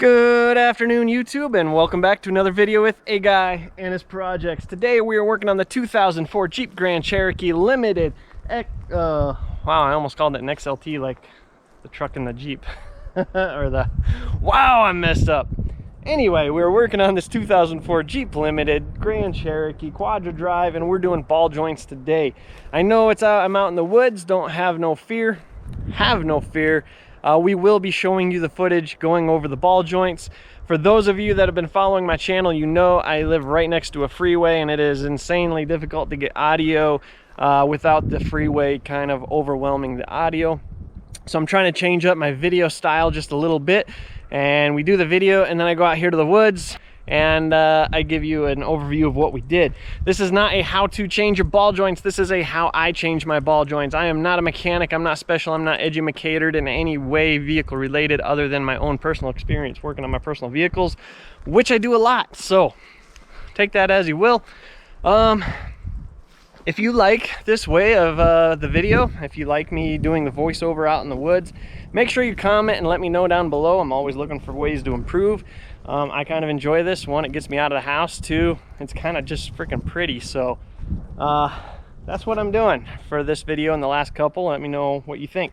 Good afternoon, YouTube, and welcome back to another video with a guy and his projects. Today we are working on the 2004 Jeep Grand Cherokee Limited. Wow, I almost called it an XLT, like the truck in the Jeep. Wow, I messed up. Anyway, we were working on this 2004 Jeep Limited Grand Cherokee Quadra Drive, and we're doing ball joints today. I know I'm out in the woods. Don't have no fear. Have no fear. We will be showing you the footage going over the ball joints. For those of you that have been following my channel, you know I live right next to a freeway, and it is insanely difficult to get audio without the freeway kind of overwhelming the audio. So I'm trying to change up my video style just a little bit, and we do the video and then I go out here to the woods and I give you an overview of what we did. This is not a how to change your ball joints. This is a how I change my ball joints. I am not a mechanic. I'm not special. I'm not educated in any way vehicle related other than my own personal experience working on my personal vehicles, which I do a lot. So take that as you will. If you like this way of the video, if you like me doing the voiceover out in the woods, make sure you comment and let me know down below. I'm always looking for ways to improve. I kind of enjoy this. One, it gets me out of the house. Two, it's kind of just freaking pretty. So that's what I'm doing for this video and the last couple. Let me know what you think.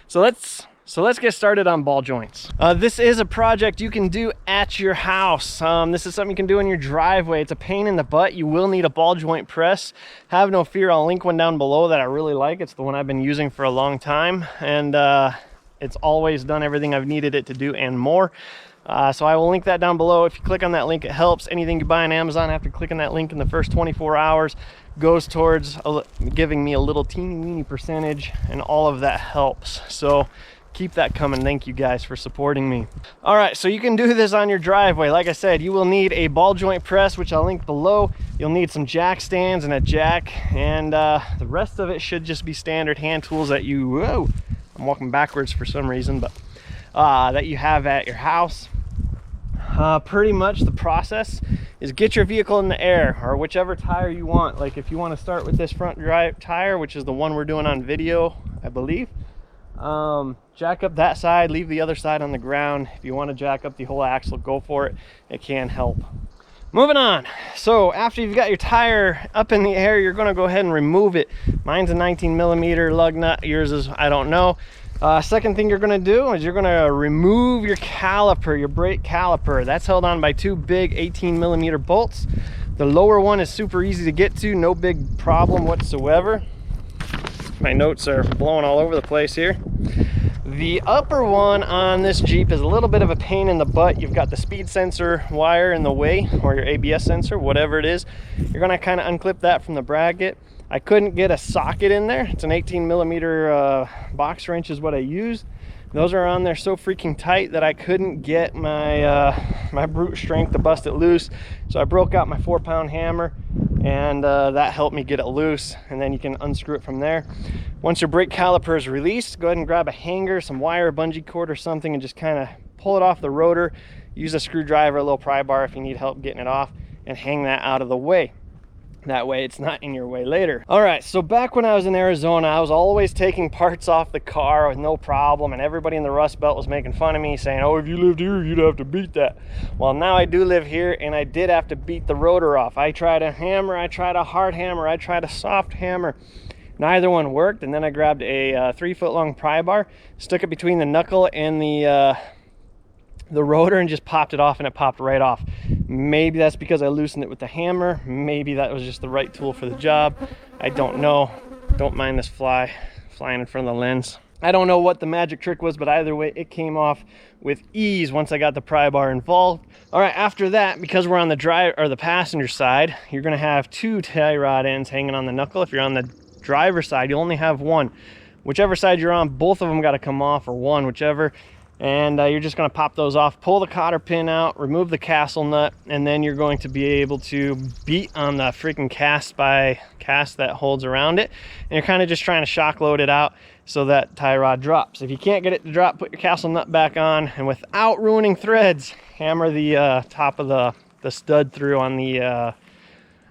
So let's get started on ball joints. This is a project you can do at your house. This is something you can do in your driveway. It's a pain in the butt. You will need a ball joint press. Have no fear, I'll link one down below that I really like. It's the one I've been using for a long time, and it's always done everything I've needed it to do and more. So I will link that down below. If you click on that link, it helps. Anything you buy on Amazon after clicking that link in the first 24 hours goes towards giving me a little teeny percentage, and all of that helps. So keep that coming. Thank you guys for supporting me. All right, so you can do this on your driveway. Like I said, you will need a ball joint press, which I'll link below. You'll need some jack stands and a jack, and the rest of it should just be standard hand tools that you, whoa, I'm walking backwards for some reason, but that you have at your house. Pretty much the process is get your vehicle in the air, or whichever tire you want. Like if you want to start with this front drive tire, which is the one we're doing on video, I believe, jack up that side, leave the other side on the ground. If you want to jack up the whole axle, go for it. It can help. Moving on. So after you've got your tire up in the air, you're going to go ahead and remove it. Mine's a 19mm lug nut. Yours is, I don't know. Second thing you're going to do is you're going to remove your caliper, your brake caliper. That's held on by two big 18mm bolts. The lower one is super easy to get to, no big problem whatsoever. My notes are blowing all over the place here. The upper one on this Jeep is a little bit of a pain in the butt. You've got the speed sensor wire in the way, or your ABS sensor, whatever it is. You're going to kind of unclip that from the bracket. I couldn't get a socket in there. It's an 18mm box wrench is what I used. Those are on there so freaking tight that I couldn't get my my brute strength to bust it loose. So I broke out my 4-pound hammer, and that helped me get it loose, and then you can unscrew it from there. Once your brake caliper is released, go ahead and grab a hanger, some wire, a bungee cord or something, and just kind of pull it off the rotor. Use a screwdriver, a little pry bar if you need help getting it off, and hang that out of the way. That way it's not in your way later. All right, so back when I was in Arizona, I was always taking parts off the car with no problem, and everybody in the Rust Belt was making fun of me, saying, oh, if you lived here, you'd have to beat that. Well, now I do live here, and I did have to beat the rotor off. I tried a hammer, I tried a hard hammer, I tried a soft hammer. Neither one worked, and then I grabbed a 3-foot-long pry bar, stuck it between the knuckle and the rotor, and just popped it off, and it popped right off. Maybe that's because I loosened it with the hammer. Maybe that was just the right tool for the job. I don't know. Don't mind this flying in front of the lens. I don't know what the magic trick was, but either way, it came off with ease once I got the pry bar involved. All right, after that, because we're on the passenger side, you're gonna have two tie rod ends hanging on the knuckle. If you're on the driver's side, you'll only have one. Whichever side you're on, both of them got to come off, or one, whichever. And you're just going to pop those off, pull the cotter pin out, remove the castle nut, and then you're going to be able to beat on the freaking cast that holds around it. And you're kind of just trying to shock load it out so that tie rod drops. If you can't get it to drop, put your castle nut back on, and without ruining threads, hammer the top of the stud through on the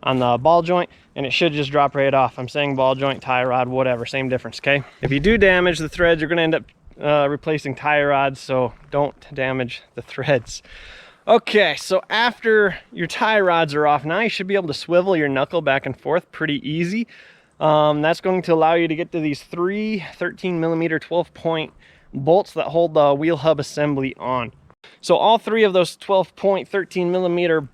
ball joint, and it should just drop right off. I'm saying ball joint, tie rod, whatever, same difference, okay? If you do damage the threads, you're going to end up replacing tie rods, so don't damage the threads. Okay, so after your tie rods are off, now you should be able to swivel your knuckle back and forth pretty easy. That's going to allow you to get to these 3 13mm 12-point bolts that hold the wheel hub assembly on. So all 3 of those 12-point 13mm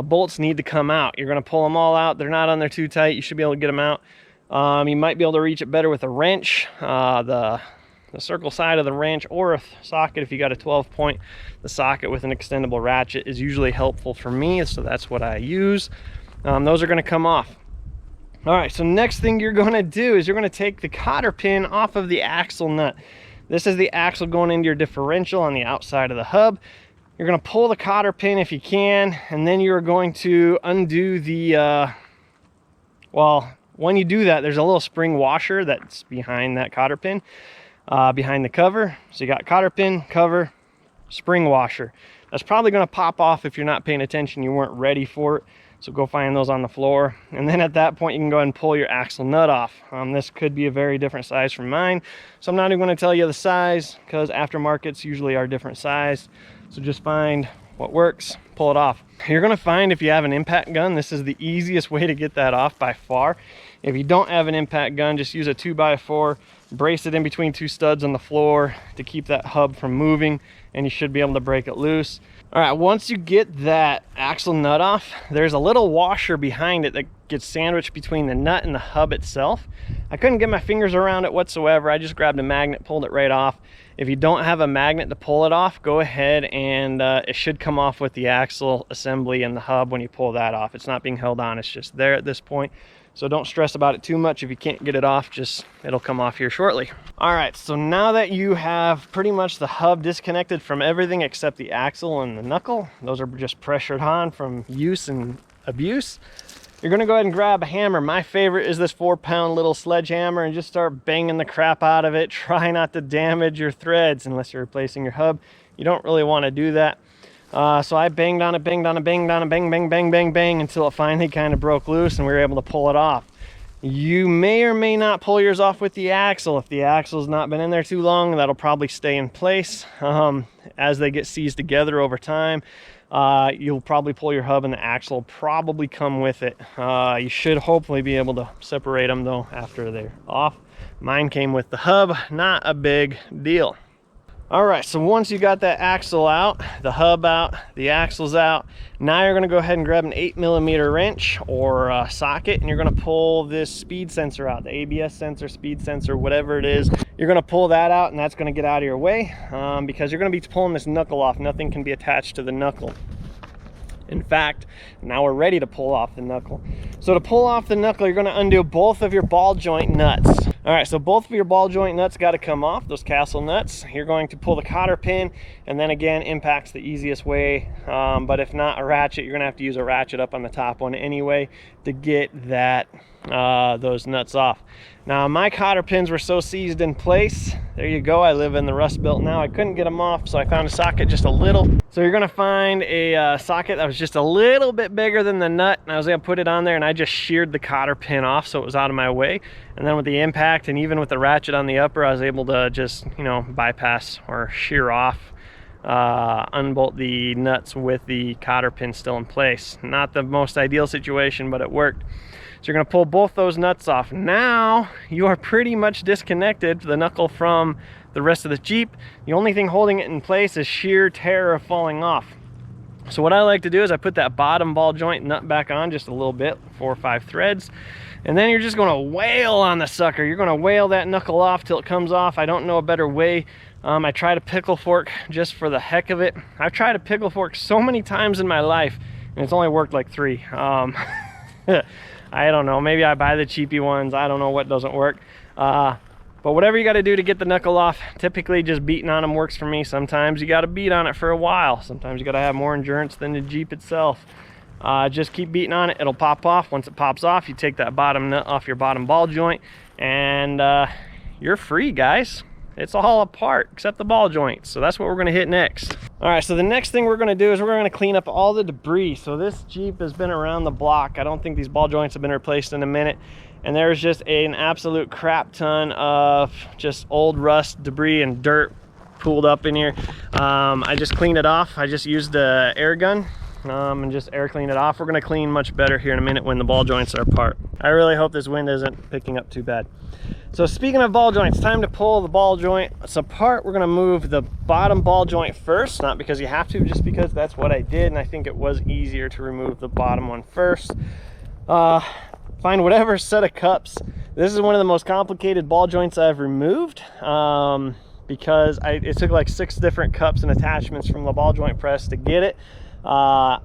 bolts need to come out. You're going to pull them all out. They're not on there too tight. You should be able to get them out. You might be able to reach it better with a wrench, the circle side of the wrench, or a socket. If you got a 12-point, the socket with an extendable ratchet is usually helpful for me, so that's what I use. Those are going to come off. All right, so next thing you're going to do is you're going to take the cotter pin off of the axle nut. This is the axle going into your differential on the outside of the hub. You're going to pull the cotter pin if you can, and then you're going to undo the, well, when you do that, there's a little spring washer that's behind that cotter pin, behind the cover. So you got cotter pin, cover, spring washer. That's probably going to pop off if you're not paying attention, you weren't ready for it. So go find those on the floor. And then at that point, you can go ahead and pull your axle nut off. This could be a very different size from mine. So I'm not even going to tell you the size, because aftermarkets usually are different size. So just find what works, pull it off. You're going to find if you have an impact gun, this is the easiest way to get that off by far. If you don't have an impact gun, just use a 2x4, brace it in between 2 studs on the floor to keep that hub from moving, and you should be able to break it loose. All right, once you get that axle nut off, there's a little washer behind it that gets sandwiched between the nut and the hub itself. I couldn't get my fingers around it whatsoever. I just grabbed a magnet, pulled it right off. If you don't have a magnet to pull it off, go ahead and it should come off with the axle assembly and the hub when you pull that off. It's not being held on, it's just there at this point. So don't stress about it too much. If you can't get it off, just it'll come off here shortly. All right, so now that you have pretty much the hub disconnected from everything except the axle and the knuckle, those are just pressured on from use and abuse, you're gonna go ahead and grab a hammer. My favorite is this 4-pound little sledgehammer, and just start banging the crap out of it. Try not to damage your threads unless you're replacing your hub. You don't really wanna do that. So I banged on it, banged on it, banged on it, bang, bang, bang, bang, bang, until it finally kind of broke loose and we were able to pull it off. You may or may not pull yours off with the axle. If the axle's not been in there too long, that'll probably stay in place. As they get seized together over time, you'll probably pull your hub and the axle will probably come with it. You should hopefully be able to separate them though after they're off. Mine came with the hub, not a big deal. All right, so once you got that axle out, the hub out, the axle's out, now you're gonna go ahead and grab an 8mm wrench or a socket, and you're gonna pull this speed sensor out, the ABS sensor, speed sensor, whatever it is. You're gonna pull that out, and that's gonna get out of your way because you're gonna be pulling this knuckle off. Nothing can be attached to the knuckle. In fact, now we're ready to pull off the knuckle. So to pull off the knuckle, you're gonna undo both of your ball joint nuts. All right, so both of your ball joint nuts gotta come off, those castle nuts. You're going to pull the cotter pin, and then again, impact's the easiest way. But if not a ratchet, you're gonna have to use a ratchet up on the top one anyway to get that those nuts off. Now my cotter pins were so seized in place. There you go, I live in the Rust Belt now. I couldn't get them off, so I found a socket just a little. So you're gonna find a socket that was just a little bit bigger than the nut, and I was gonna put it on there, and I just sheared the cotter pin off so it was out of my way. And then with the impact and even with the ratchet on the upper, I was able to just, you know, bypass or shear off, unbolt the nuts with the cotter pin still in place. Not the most ideal situation, but it worked. So you're gonna pull both those nuts off. Now you are pretty much disconnected the knuckle from the rest of the Jeep. The only thing holding it in place is sheer terror of falling off. So what I like to do is I put that bottom ball joint nut back on just a little bit, 4 or 5 threads, and then you're just gonna wail on the sucker. You're gonna wail that knuckle off till it comes off. I don't know a better way. I tried a pickle fork just for the heck of it. I've tried a pickle fork so many times in my life, and it's only worked like 3. I don't know, maybe I buy the cheapy ones. I don't know what doesn't work. But whatever you gotta do to get the knuckle off, typically just beating on them works for me. Sometimes you gotta beat on it for a while. Sometimes you gotta have more endurance than the Jeep itself. Just keep beating on it, it'll pop off. Once it pops off, you take that bottom nut off your bottom ball joint, and you're free, guys. It's all apart except the ball joints. So that's what we're gonna hit next. All right, so the next thing we're gonna do is we're gonna clean up all the debris. So this Jeep has been around the block. I don't think these ball joints have been replaced in a minute. and there's just an absolute crap ton of just old rust, debris, and dirt pooled up in here. I just cleaned it off. I just used the air gun and just air clean it off. We're gonna clean much better here in a minute when the ball joints are apart. I really hope this wind isn't picking up too bad. So speaking of ball joints, time to pull the ball joints apart. We're gonna move the bottom ball joint first, not because you have to, just because that's what I did, and I think it was easier to remove the bottom one first. Find whatever set of cups. This is one of the most complicated ball joints I've removed. Because it took like 6 different cups and attachments from the ball joint press to get it. But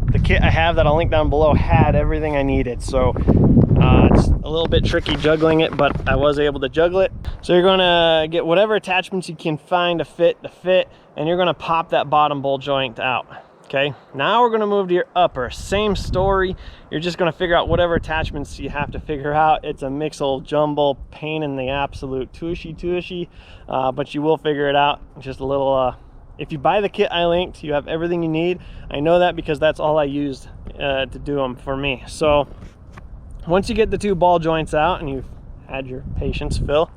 the kit I have that I'll link down below had everything I needed. So it's a little bit tricky juggling it, but I was able to juggle it. So you're gonna get whatever attachments you can find to fit, and you're gonna pop that bottom ball joint out. Okay, now we're gonna move to your upper. Same story. You're just gonna figure out whatever attachments you have to figure out. It's a mix old jumble, pain in the absolute tushy, but you will figure it out. Just a little, if you buy the kit I linked, you have everything you need. I know that because that's all I used to do them for me. So once you get the 2 ball joints out and you've had your patience fill,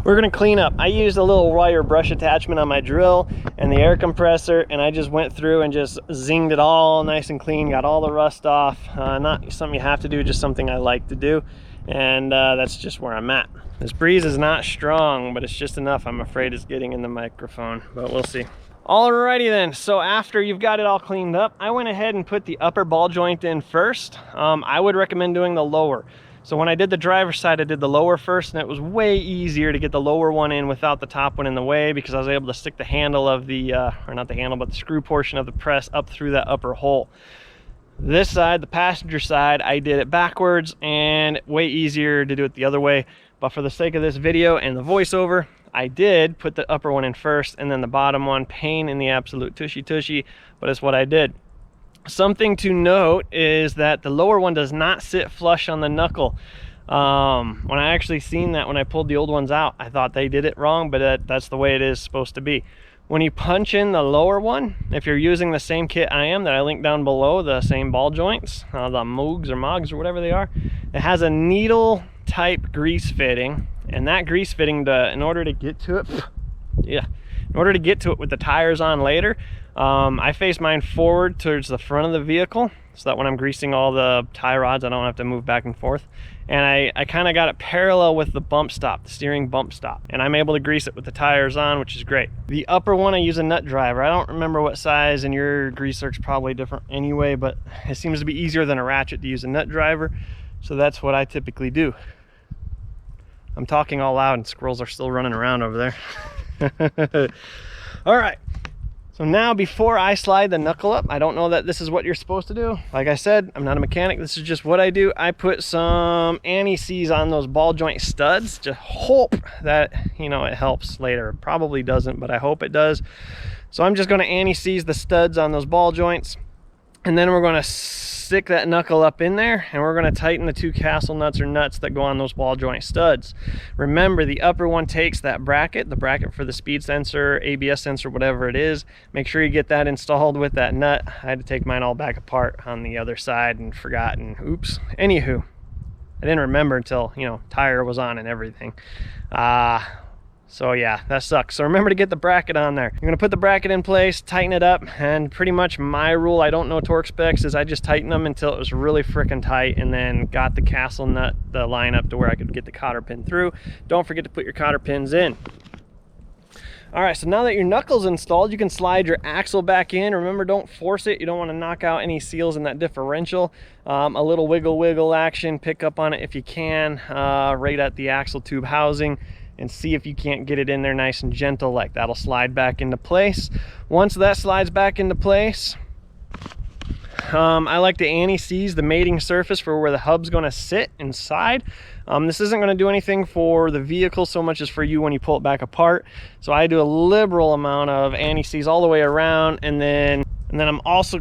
we're gonna clean up. I used a little wire brush attachment on my drill and the air compressor, and I just went through and just zinged it all nice and clean, got all the rust off. Not something you have to do, just something I like to do, and that's just where I'm at. This breeze is not strong, but it's just enough. I'm afraid it's getting in the microphone, but we'll see. Alrighty then, so after you've got it all cleaned up, I went ahead and put the upper ball joint in first. I would recommend doing the lower. So when I did the driver's side, I did the lower first, and it was way easier to get the lower one in without the top one in the way, because I was able to stick the handle of the, or not the handle, but the screw portion of the press up through that upper hole. This side, the passenger side, I did it backwards, and way easier to do it the other way. But for the sake of this video and the voiceover, I did put the upper one in first, and then the bottom one, pain in the absolute tushy, but it's what I did. Something to note is that the lower one does not sit flush on the knuckle. When I actually seen that when I pulled the old ones out, I thought they did it wrong, but that's the way it is supposed to be. When you punch in the lower one, if you're using the same kit I am, that I linked down below, the same ball joints, the Moogs or whatever they are, it has a needle type grease fitting, and that grease fitting, in order to get to it, in order to get to it with the tires on later, I face mine forward towards the front of the vehicle, so that when I'm greasing all the tie rods, I don't have to move back and forth. And I kind of got it parallel with the bump stop, the steering bump stop, and I'm able to grease it with the tires on, which is great. The upper one, I use a nut driver. I don't remember what size, and your grease zerk's probably different anyway, but it seems to be easier than a ratchet to use a nut driver, so that's what I typically do. I'm talking all loud, and squirrels are still running around over there. All right. So now, before I slide the knuckle up, I don't know that this is what you're supposed to do. Like I said, I'm not a mechanic. This is just what I do. I put some anti-seize on those ball joint studs. Just hope that, you know, it helps later. It probably doesn't, but I hope it does. So I'm just going to anti-seize the studs on those ball joints. And then we're going to stick that knuckle up in there, and we're going to tighten the 2 castle nuts or nuts that go on those ball joint studs. Remember, the upper one takes that bracket, the bracket for the speed sensor, ABS sensor, whatever it is. Make sure you get that installed with that nut. I had to take mine all back apart on the other side and forgot, and oops. Anywho, I didn't remember until, you know, tire was on and everything. So yeah, that sucks. So remember to get the bracket on there. You're gonna put the bracket in place, tighten it up, and pretty much my rule, I don't know torque specs, is I just tighten them until it was really freaking tight, and then got the castle nut, the line up to where I could get the cotter pin through. Don't forget to put your cotter pins in. All right, so now that your knuckle's installed, you can slide your axle back in. Remember, don't force it. You don't want to knock out any seals in that differential. A little wiggle action, pick up on it if you can, right at the axle tube housing, and see if you can't get it in there nice and gentle. Like that'll slide back into place. Once that slides back into place, I like to anti-seize the mating surface for where the hub's going to sit inside. This isn't going to do anything for the vehicle so much as for you when you pull it back apart. So I do a liberal amount of anti-seize all the way around, and then I'm also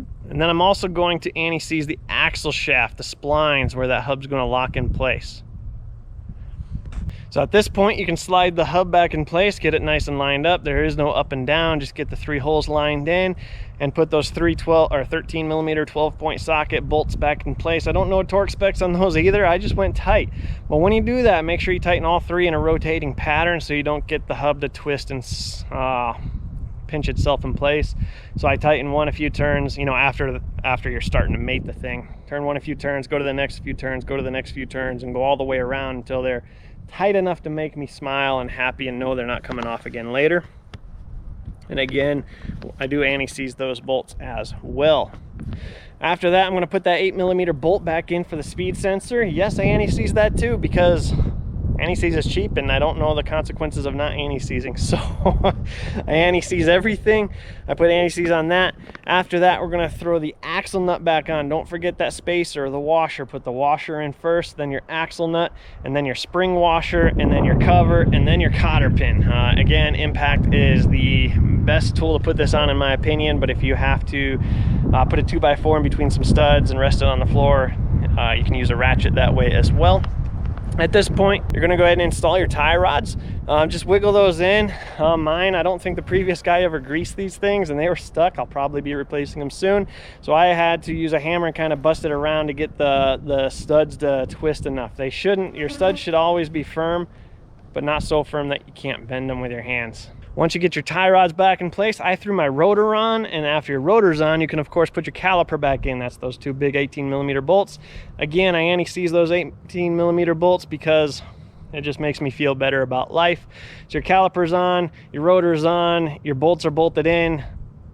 going to anti-seize the axle shaft, the splines, where that hub's going to lock in place. So at this point, you can slide the hub back in place, get it nice and lined up. There is no up and down, just get the 3 holes lined in and put those 13 millimeter 12-point socket bolts back in place. I don't know torque specs on those either. I just went tight. But when you do that, make sure you tighten all 3 in a rotating pattern so you don't get the hub to twist and pinch itself in place. So I tighten one a few turns, you know, after you're starting to mate the thing. Turn one a few turns, go to the next few turns, go to the next few turns, and go all the way around until they're tight enough to make me smile and happy and know they're not coming off again later. And again, I do anti-seize those bolts as well. After that, I'm going to put that 8 millimeter bolt back in for the speed sensor. Yes, I anti-seize that too, because anti-seize is cheap and I don't know the consequences of not anti-seizing. So I anti-seize everything. I put anti-seize on that. After that, we're going to throw the axle nut back on. Don't forget that spacer, the washer. Put the washer in first, then your axle nut, and then your spring washer, and then your cover, and then your cotter pin. Again, impact is the best tool to put this on in my opinion, but if you have to put a 2x4 in between some studs and rest it on the floor, you can use a ratchet that way as well. At this point, you're gonna go ahead and install your tie rods. Just wiggle those in. Mine, I don't think the previous guy ever greased these things and they were stuck. I'll probably be replacing them soon. So I had to use a hammer and kind of bust it around to get the studs to twist enough. They shouldn't, your studs should always be firm, but not so firm that you can't bend them with your hands. Once you get your tie rods back in place, I threw my rotor on, and after your rotor's on, you can of course put your caliper back in. That's those 2 big 18 millimeter bolts. Again, I anti-seize those 18 millimeter bolts because it just makes me feel better about life. So your caliper's on, your rotor's on, your bolts are bolted in,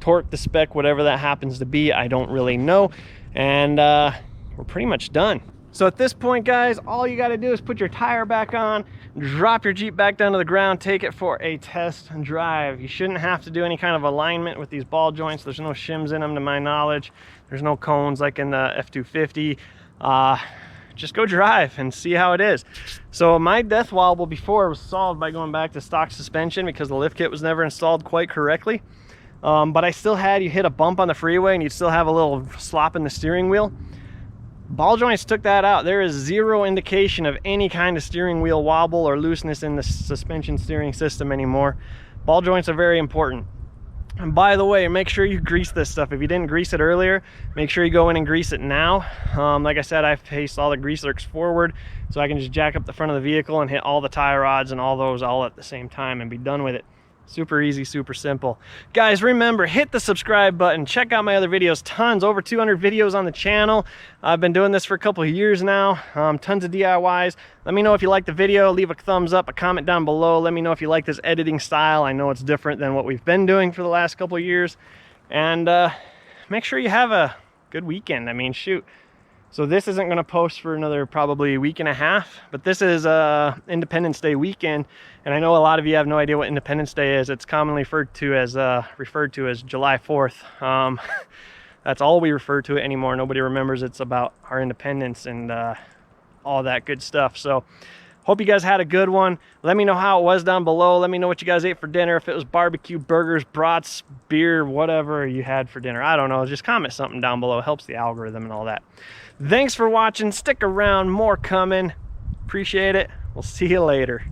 torque the spec, whatever that happens to be, I don't really know. And we're pretty much done. So at this point, guys, all you gotta do is put your tire back on, drop your Jeep back down to the ground, take it for a test and drive. You shouldn't have to do any kind of alignment with these ball joints. There's no shims in them to my knowledge. There's no cones like in the F250. Just go drive and see how it is. So my death wobble before was solved by going back to stock suspension because the lift kit was never installed quite correctly. But I still had, you hit a bump on the freeway and you'd still have a little slop in the steering wheel. Ball joints took that out. There is zero indication of any kind of steering wheel wobble or looseness in the suspension steering system anymore. Ball joints are very important. And by the way, make sure you grease this stuff. If you didn't grease it earlier, make sure you go in and grease it now. Like I said, I've faced all the grease zerks forward, so I can just jack up the front of the vehicle and hit all the tie rods and all those all at the same time and be done with it. Super easy, super simple. Guys, remember, hit the subscribe button. Check out my other videos. Tons, over 200 videos on the channel. I've been doing this for a couple of years now. Tons of DIYs. Let me know if you like the video. Leave a thumbs up, a comment down below. Let me know if you like this editing style. I know it's different than what we've been doing for the last couple of years. And make sure you have a good weekend. I mean, shoot. So this isn't going to post for another probably week and a half, but this is Independence Day weekend, and I know a lot of you have no idea what Independence Day is. It's commonly referred to as July 4th. That's all we refer to it anymore. Nobody remembers it's about our independence and all that good stuff. So hope you guys had a good one. Let me know how it was down below. Let me know what you guys ate for dinner. If it was barbecue, burgers, brats, beer, whatever you had for dinner. I don't know. Just comment something down below. It helps the algorithm and all that. Thanks for watching. Stick around. More coming. Appreciate it. We'll see you later.